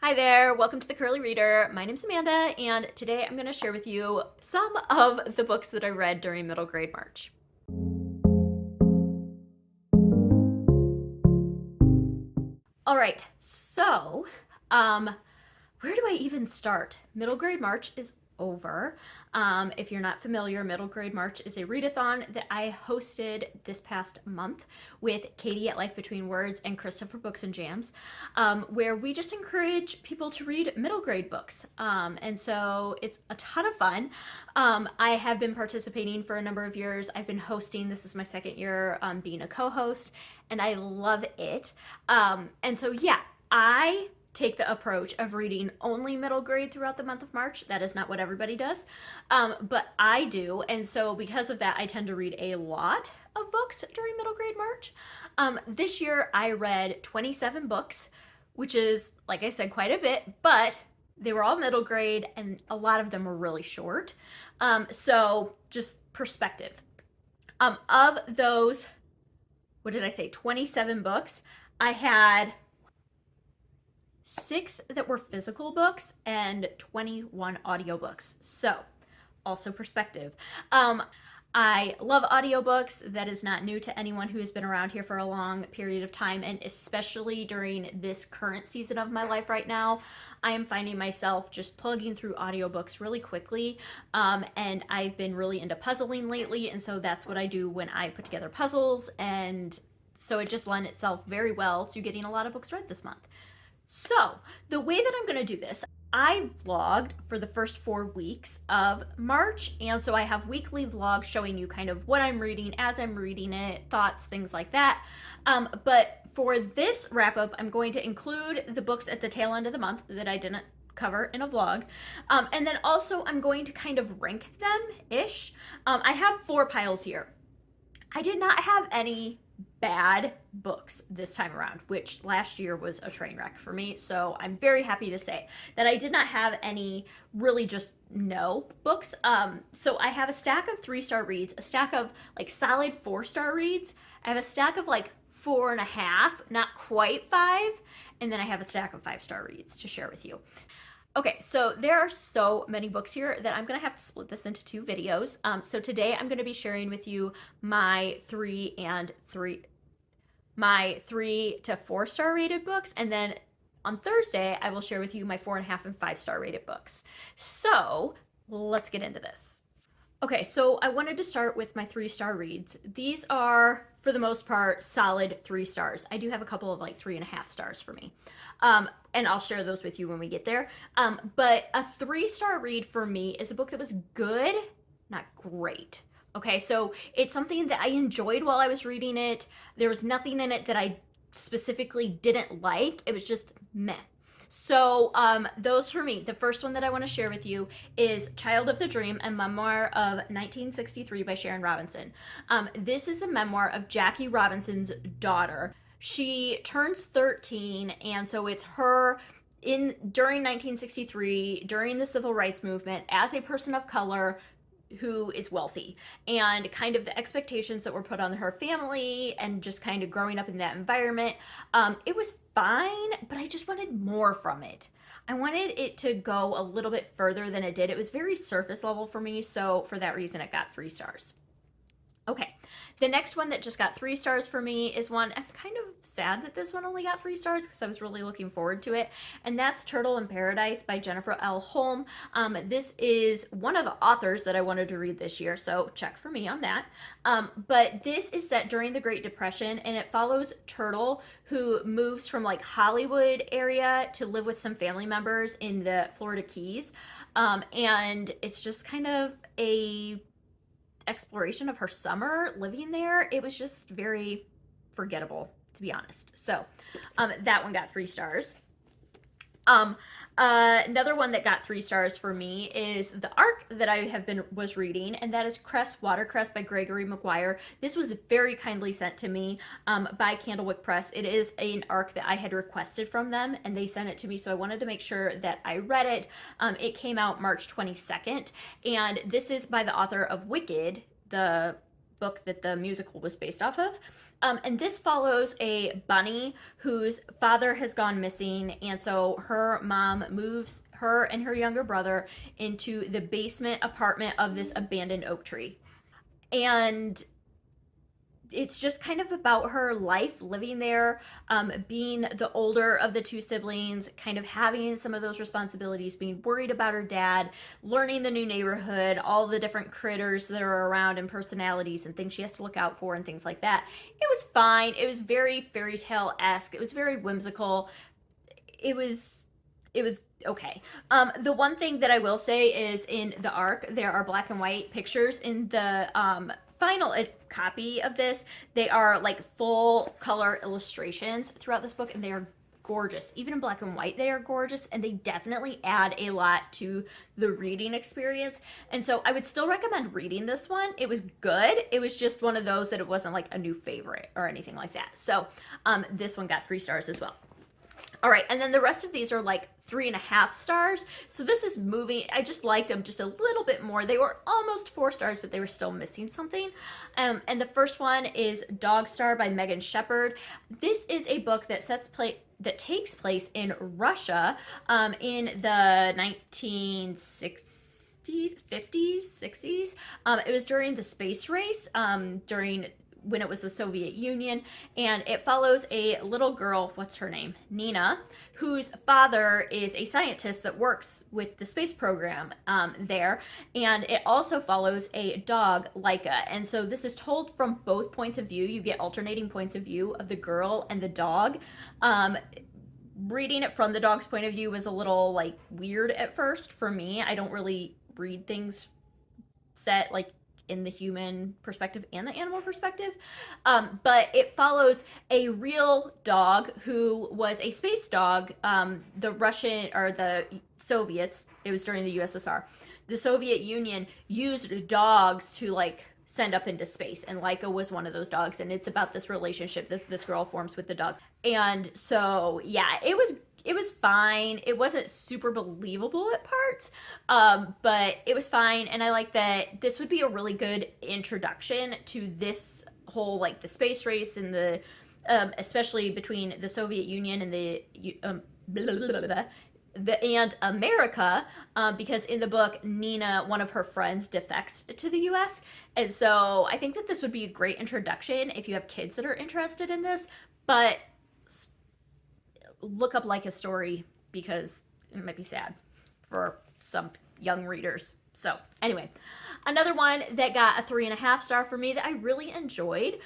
Hi there, welcome to the Curly Reader. My name's Amanda, and today I'm going to share with you some of the books that I read during middle grade March. All right, so where do I even start? Middle grade March is over. If you're not familiar, Middle Grade March is a readathon that I hosted this past month with Katie at Life Between Words and Krista for Books and Jams, where we just encourage people to read middle grade books. And so it's a ton of fun. I have been participating for a number of years. I've been hosting. This is my second year being a co-host, and I love it. And so, yeah, I take the approach of reading only middle grade throughout the month of March. That is not what everybody does, but I do. And so because of that, I tend to read a lot of books during middle grade March. This year I read 27 books, which is, like I said, quite a bit, but they were all middle grade and a lot of them were really short. So just perspective. Of those, what did I say, 27 books, I had 6 that were physical books and 21 audiobooks. So, also perspective. I love audiobooks. That is not new to anyone who has been around here for a long period of time, and especially during this current season of my life right now, I am finding myself just plugging through audiobooks really quickly, and I've been really into puzzling lately, and so that's what I do when I put together puzzles, and so it just lent itself very well to getting a lot of books read this month. So, the way that I'm going to do this, I vlogged for the first 4 weeks of March, and so I have weekly vlogs showing you kind of what I'm reading as I'm reading it, thoughts, things like that. But for this wrap up, I'm going to include the books at the tail end of the month that I didn't cover in a vlog. And then also I'm going to kind of rank them-ish. I have 4 piles here. I did not have any bad books this time around, which last year was a train wreck for me. So I'm very happy to say that I did not have any really just no books. So I have a stack of 3-star reads, a stack of like solid 4-star reads. I have a stack of like 4.5, not quite 5. And then I have a stack of 5-star reads to share with you. Okay, so there are so many books here that I'm going to have to split this into 2 videos. So today I'm going to be sharing with you my 3 to 4-star rated books, and then on Thursday I will share with you my 4.5 and 5-star rated books. So let's get into this. Okay, so I wanted to start with my 3-star reads. These are, for the most part, solid 3 stars. I do have a couple of like 3.5 stars for me. And I'll share those with you when we get there. But a 3-star read for me is a book that was good, not great. Okay, so it's something that I enjoyed while I was reading it. There was nothing in it that I specifically didn't like. It was just meh. So those for me. The first one that I want to share with you is Child of the Dream, a memoir of 1963 by Sharon Robinson. This is the memoir of Jackie Robinson's daughter. She turns 13, and so it's her during 1963, during the civil rights movement, as a person of color who is wealthy, and kind of the expectations that were put on her family and just kind of growing up in that environment. It was fine, but I just wanted more from it. I wanted it to go a little bit further than it did. It was very surface level for me, so for that reason it got 3 stars. Okay, the next one that just got 3 stars for me is one, I'm kind of sad that this one only got 3 stars because I was really looking forward to it, and that's Turtle in Paradise by Jennifer L. Holm. This is one of the authors that I wanted to read this year, so check for me on that. But this is set during the Great Depression, and it follows Turtle, who moves from like Hollywood area to live with some family members in the Florida Keys. And it's just kind of a exploration of her summer living there. It was just very forgettable, to be honest. So that one got 3 stars. Another one that got 3 stars for me is the arc that I was reading, and that is Crest, Watercress by Gregory Maguire. This was very kindly sent to me by Candlewick Press. It is an arc that I had requested from them, and they sent it to me, so I wanted to make sure that I read it. It came out March 22nd, and this is by the author of Wicked, the book that the musical was based off of. And this follows a bunny whose father has gone missing, and so her mom moves her and her younger brother into the basement apartment of this abandoned oak tree. And it's just kind of about her life living there, being the older of the two siblings, kind of having some of those responsibilities, being worried about her dad, learning the new neighborhood, all the different critters that are around and personalities and things she has to look out for and things like that. It was fine. It was very fairy tale-esque. It was very whimsical. It was okay. The one thing that I will say is in the ARC, there are black and white pictures. In the final copy of this, they are like full color illustrations throughout this book, and they are gorgeous. Even in black and white, they are gorgeous, and they definitely add a lot to the reading experience. And so I would still recommend reading this one. It was good. It was just one of those that it wasn't like a new favorite or anything like that. So this one got 3 stars as well. All right, and then the rest of these are like 3.5 stars. So this is moving. I just liked them just a little bit more. They were almost 4 stars, but they were still missing something. And the first one is Dog Star by Megan Shepherd. This is a book that takes place in Russia in the 1960s, 50s, 60s. It was during the space race, during when it was the Soviet Union, and it follows a little girl, what's her name? Nina, whose father is a scientist that works with the space program there, and it also follows a dog, Laika, and so this is told from both points of view. You get alternating points of view of the girl and the dog. Reading it from the dog's point of view was a little like weird at first for me. I don't really read things set like in the human perspective and the animal perspective. But it follows a real dog who was a space dog. The Russian or the Soviets, it was during the USSR, the Soviet Union used dogs to like send up into space, and Laika was one of those dogs, and it's about this relationship that this girl forms with the dog. And so yeah, it was fine. It wasn't super believable at parts, but it was fine. And I like that this would be a really good introduction to this whole like the space race and the especially between the Soviet Union and and America, because in the book, Nina, one of her friends, defects to the US. And so I think that this would be a great introduction if you have kids that are interested in this. But look up Like a Story, because it might be sad for some young readers. So anyway, another one that got a 3.5 star for me that I really enjoyed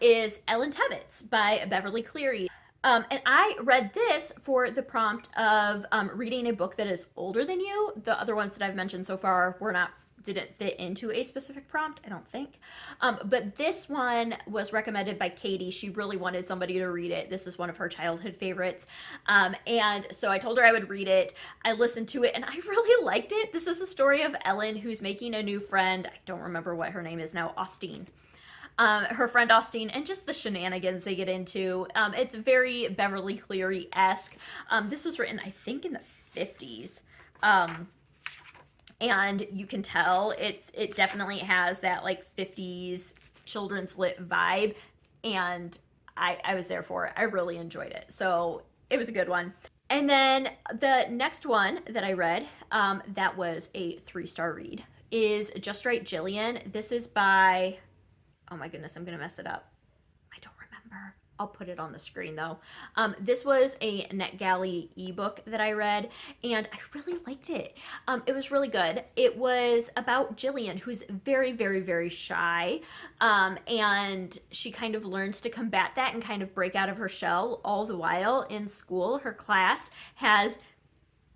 is Ellen Tevitz by Beverly Cleary. And I read this for the prompt of reading a book that is older than you. The other ones that I've mentioned so far didn't fit into a specific prompt, I don't think. But this one was recommended by Katie. She really wanted somebody to read it. This is one of her childhood favorites. And so I told her I would read it. I listened to it and I really liked it. This is a story of Ellen who's making a new friend. I don't remember what her name is now, Austin. Her friend Austin, and just the shenanigans they get into. It's very Beverly Cleary-esque. This was written, I think, in the 50s. And you can tell it definitely has that like 50s children's lit vibe, and I was there for it. I really enjoyed it. So it was a good one. And then the next one that I read, that was a 3-star read, is Just Right, Jillian. This is by, oh my goodness, I'm gonna mess it up. I don't remember. I'll put it on the screen though. This was a NetGalley ebook that I read, and I really liked it. It was really good. It was about Jillian, who's very, very, very shy, and she kind of learns to combat that and kind of break out of her shell. All the while in school, her class has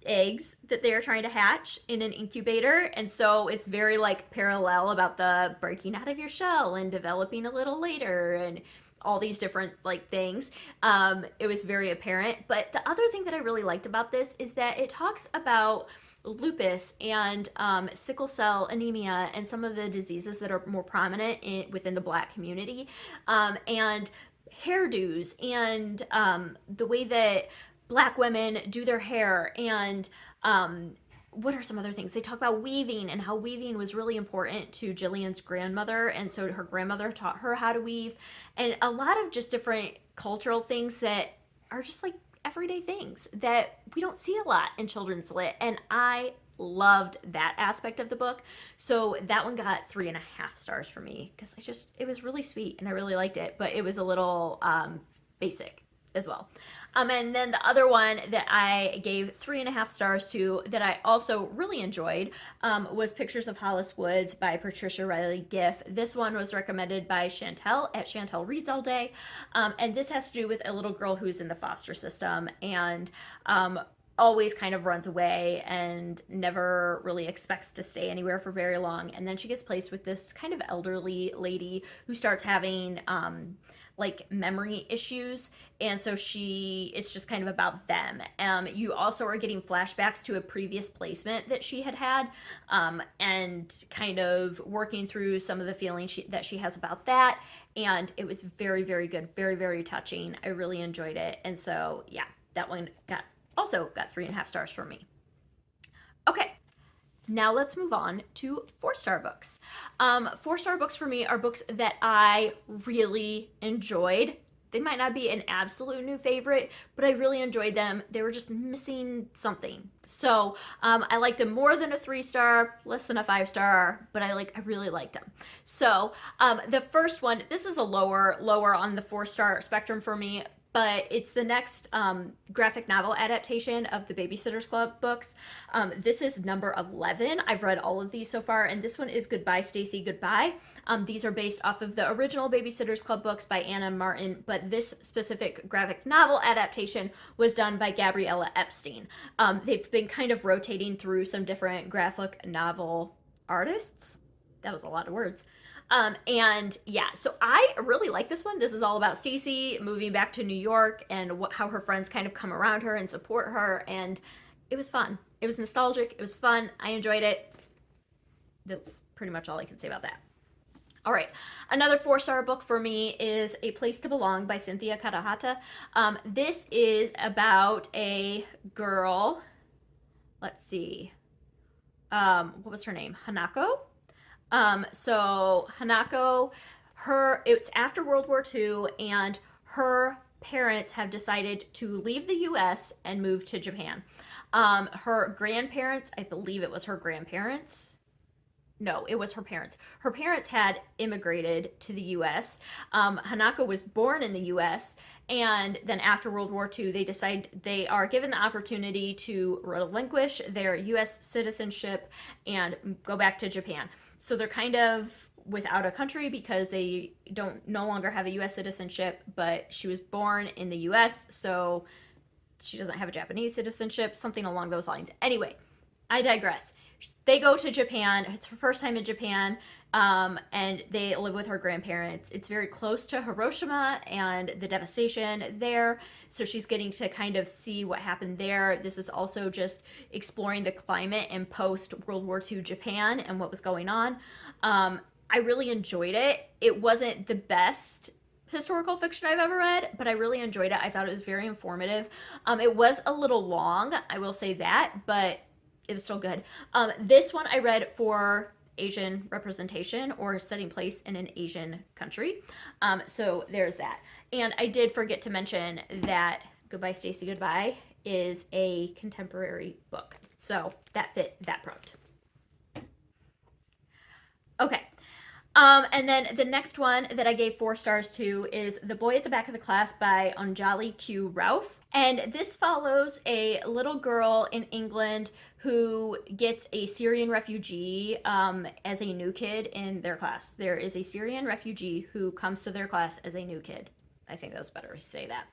eggs that they are trying to hatch in an incubator, and so it's very like parallel about the breaking out of your shell and developing a little later and all these different like things. It was very apparent. But the other thing that I really liked about this is that it talks about lupus and sickle cell anemia and some of the diseases that are more prominent within the Black community, and hairdos and the way that Black women do their hair, and what are some other things? They talk about weaving and how weaving was really important to Jillian's grandmother, and so her grandmother taught her how to weave, and a lot of just different cultural things that are just like everyday things that we don't see a lot in children's lit, and I loved that aspect of the book. So that one got 3.5 stars for me because it was really sweet and I really liked it, but it was a little basic as well. And then the other one that I gave 3.5 stars to that I also really enjoyed was Pictures of Hollis Woods by Patricia Riley Giff. This one was recommended by Chantel at Chantel Reads All Day. And this has to do with a little girl who's in the foster system and always kind of runs away and never really expects to stay anywhere for very long. And then she gets placed with this kind of elderly lady who starts having like memory issues, and so it's just kind of about them. You also are getting flashbacks to a previous placement that she had, and kind of working through some of the feelings that she has about that, and it was very, very good, very, very touching. I really enjoyed it, and so yeah, that one also got 3.5 stars for me. Okay. Now let's move on to 4-star books. 4-star books for me are books that I really enjoyed. They might not be an absolute new favorite, but I really enjoyed them. They were just missing something. So I liked them more than a 3-star, less than a 5-star, but I really liked them. So the first one, this is a lower on the 4-star spectrum for me, but it's the next graphic novel adaptation of the Babysitter's Club books. This is number 11. I've read all of these so far, and this one is Goodbye, Stacy, Goodbye. These are based off of the original Babysitter's Club books by Anna Martin, but this specific graphic novel adaptation was done by Gabriella Epstein. They've been kind of rotating through some different graphic novel artists. That was a lot of words. And yeah, so I really like this one. This is all about Stacy moving back to New York and how her friends kind of come around her and support her. And it was fun. It was nostalgic. It was fun. I enjoyed it. That's pretty much all I can say about that. All right, another 4-star book for me is A Place to Belong by Cynthia Kadahata. This is about a girl. Let's see. What was her name? Hanako. So Hanako, it's after World War II, and her parents have decided to leave the US and move to Japan. Her grandparents, I believe it was her grandparents. No, it was her parents. Her parents had immigrated to the US. Hanako was born in the US, and then after World War II, they are given the opportunity to relinquish their US citizenship and go back to Japan. So they're kind of without a country because they no longer have a US citizenship, but she was born in the US, so she doesn't have a Japanese citizenship, something along those lines. Anyway, I digress. They go to Japan. It's her first time in Japan, and they live with her grandparents. It's very close to Hiroshima and the devastation there, so she's getting to kind of see what happened there. This is also just exploring the climate in post-World War II Japan and what was going on. I really enjoyed it. It wasn't the best historical fiction I've ever read, but I really enjoyed it. I thought it was very informative. It was a little long, I will say that, but it was still good. This one I read for Asian representation or setting place in an Asian country. So there's that. And I did forget to mention that Goodbye, Stacy, Goodbye is a contemporary book. So that fit that prompt. Okay. And then the next one that I gave 4 stars to is The Boy at the Back of the Class by Anjali Q. Ralph. And this follows a little girl in England who gets a Syrian refugee as a new kid in their class. There is a Syrian refugee who comes to their class as a new kid. I think that's better to say that.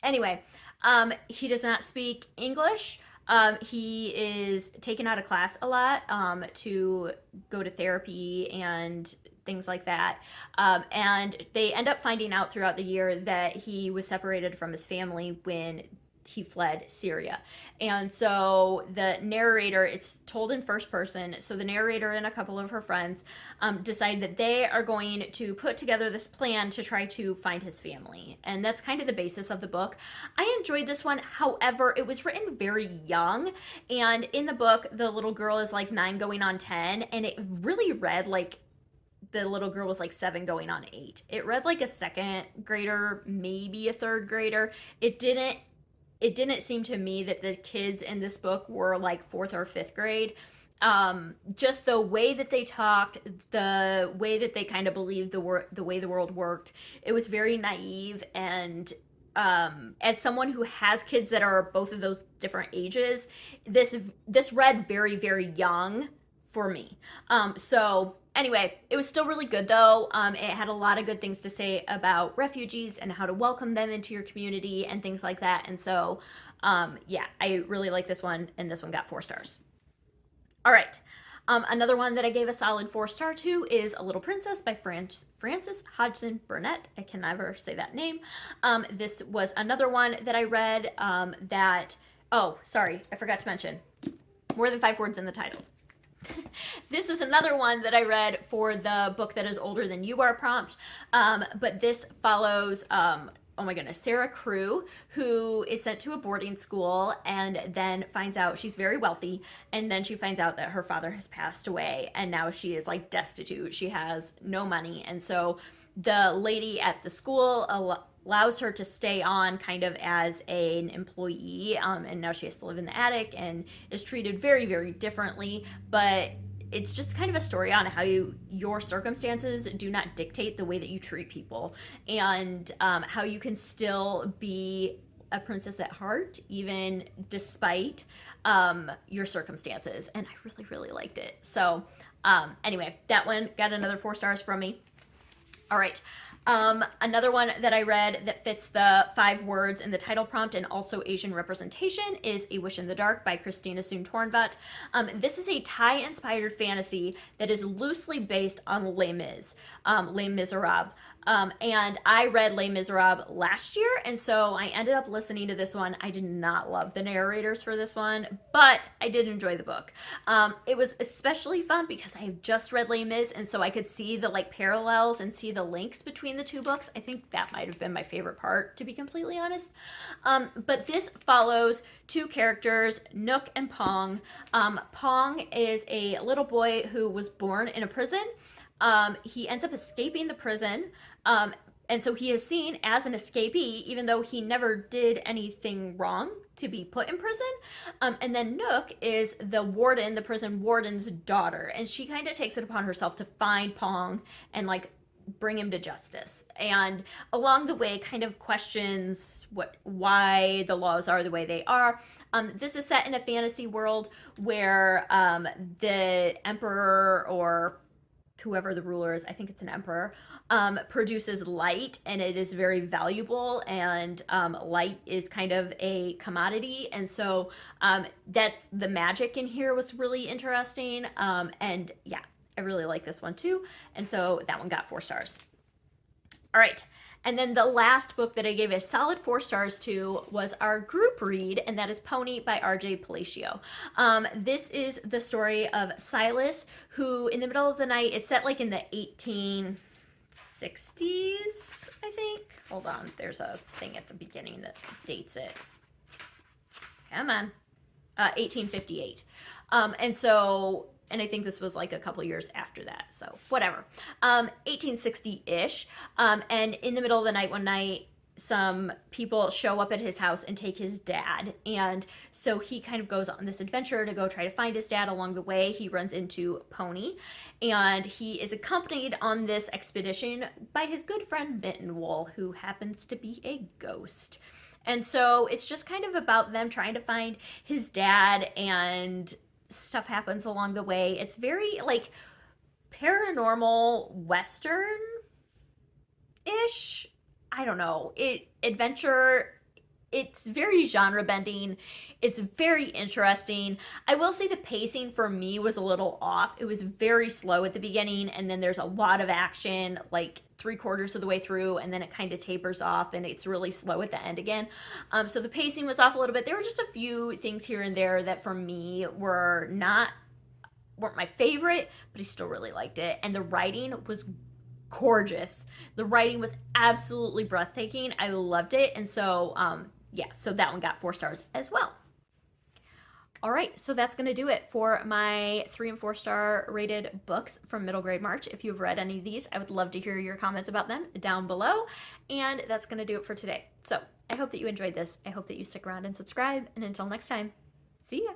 Anyway, he does not speak English. He is taken out of class a lot to go to therapy and things like that. And they end up finding out throughout the year that he was separated from his family when he fled Syria. And so the narrator, it's told in first person. So the narrator and a couple of her friends decide that they are going to put together this plan to try to find his family. And that's kind of the basis of the book. I enjoyed this one. However, it was written very young. And in the book, the little girl is like 9 going on 10. And it really read like the little girl was like 7 going on 8. It read like a second grader, maybe a third grader. It didn't seem to me that the kids in this book were like 4th or 5th grade. Just the way that they talked, the way that they kind of believed the way the world worked, it was very naive. And as someone who has kids that are both of those different ages, this read very, very young for me. So anyway, it was still really good though. It had a lot of good things to say about refugees and how to welcome them into your community and things like that. And so, yeah, I really like this one, and this one got 4 stars. All right. Another one that I gave a solid 4 star to is A Little Princess by Frances Hodgson Burnett. I can never say that name. This was another one that I read oh, sorry, I forgot to mention, more than 5 words in the title. This is another one that I read for the Book That Is Older Than You Are prompt, but this follows, oh my goodness, Sarah Crew, who is sent to a boarding school and then finds out she's very wealthy, and then she finds out that her father has passed away, and now she is like destitute. She has no money, and so the lady at the school allows her to stay on kind of as an employee, and now she has to live in the attic and is treated very, very differently. But it's just kind of a story on how your circumstances do not dictate the way that you treat people, and how you can still be a princess at heart, even despite your circumstances. And I really, really liked it. So anyway, that one got another 4 stars from me. All right. Another one that I read that fits the 5 words in the title prompt and also Asian representation is A Wish in the Dark by Christina Soon Tornvat. This is a Thai-inspired fantasy that is loosely based on Les Mis, Les Miserables. And I read Les Miserables last year, and so I ended up listening to this one. I did not love the narrators for this one, but I did enjoy the book. It was especially fun because I have just read Les Mis, and so I could see the like parallels and see the links between the 2 books. I think that might have been my favorite part, to be completely honest. But this follows 2 characters, Nook and Pong. Pong is a little boy who was born in a prison. He ends up escaping the prison, and so he is seen as an escapee, even though he never did anything wrong to be put in prison. And then Nook is the warden, the prison warden's daughter, and she kind of takes it upon herself to find Pong and like bring him to justice. And along the way, kind of questions why the laws are the way they are. This is set in a fantasy world where the emperor, or whoever the ruler is, I think it's an emperor, produces light, and it is very valuable, and light is kind of a commodity. And so that the magic in here was really interesting. And yeah, I really like this one too. And so that one got 4 stars. All right. And then the last book that I gave a solid 4 stars to was our group read, and that is Pony by R.J. Palacio. This is the story of Silas, who in the middle of the night, it's set like in the 1860s, I think. Hold on, there's a thing at the beginning that dates it. Come on. 1858. And I think this was like a couple years after that, so whatever. 1860-ish, and in the middle of the night one night, some people show up at his house and take his dad, and so he kind of goes on this adventure to go try to find his dad. Along the way, he runs into Pony, and he is accompanied on this expedition by his good friend Mittenwool, who happens to be a ghost. And so it's just kind of about them trying to find his dad, and stuff happens along the way. It's very like paranormal Western-ish. I don't know. Adventure it's very genre bending. It's very interesting. I will say the pacing for me was a little off. It was very slow at the beginning, and then there's a lot of action like 3/4 of the way through, and then it kind of tapers off and it's really slow at the end again. So the pacing was off a little bit. There were just a few things here and there that for me weren't my favorite, but I still really liked it. And the writing was gorgeous. The writing was absolutely breathtaking. I loved it. And so, yeah, so that one got 4 stars as well. All right, so that's going to do it for my 3 and 4 star rated books from middle grade March. If you've read any of these, I would love to hear your comments about them down below. And that's going to do it for today. So I hope that you enjoyed this. I hope that you stick around and subscribe. And until next time, see ya.